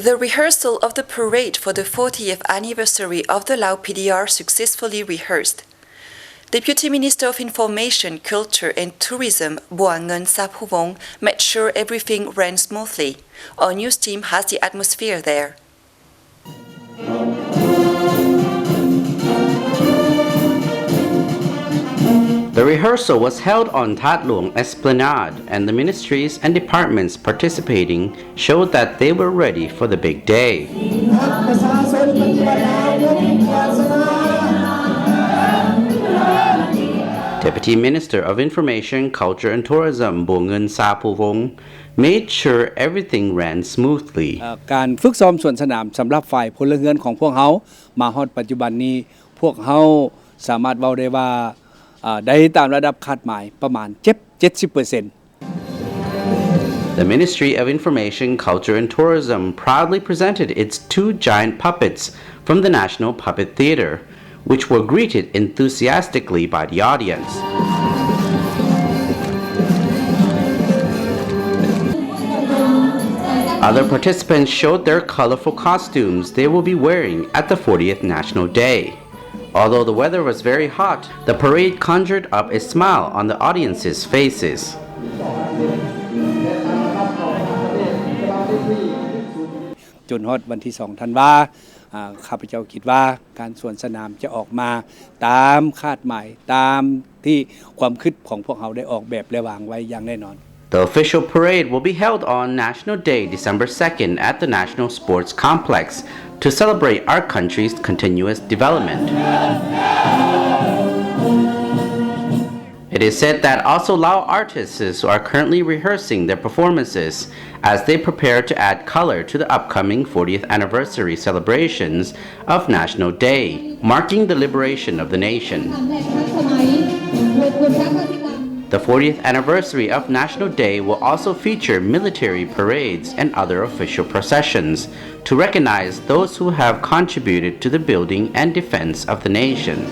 The rehearsal of the parade for the 40th anniversary of the Lao PDR successfully rehearsed. Deputy Minister of Information, Culture and Tourism, Boangan Saphuwong, made sure everything ran smoothly. Our news team has the atmosphere there. The rehearsal was held on That Luang Esplanade, and the ministries and departments participating showed that they were ready for the big day. Deputy Minister of Information, Culture and Tourism, Boangan Saphuwong, made sure everything ran smoothly. การฝึกซ้อมสวนสนามสำหรับฝ่ายพลเรือนของพวกเฮามาฮอดปัจจุบันนี้พวกเฮาสามารถเว้าได้ว่าได้ตามระดับคาดหมายประมาณ 70% The Ministry of Information, Culture and Tourism proudly presented its 2 giant puppets from the National Puppet Theatre, which were greeted enthusiastically by the audience. Other participants showed their colorful costumes they will be wearing at the 40th National Day. Although the weather was very hot, the parade conjured up a smile on the audience's faces. จนฮอดวันที่2ธันวาข้าพเจ้าคิดว่าการสวนสนามจะออกมาตามคาดหมายตามที่ความคิดของพวกเราได้ออกแบบและวางไว้อย่างแน่นอน The official parade will be held on National Day, December 2nd at the National Sports Complex to celebrate our country's continuous development. It is said that also Lao artists are currently rehearsing their performances as they prepare to add color to the upcoming 40th anniversary celebrations of National Day, marking the liberation of the nation. The 40th anniversary of National Day will also feature military parades and other official processions to recognize those who have contributed to the building and defense of the nation.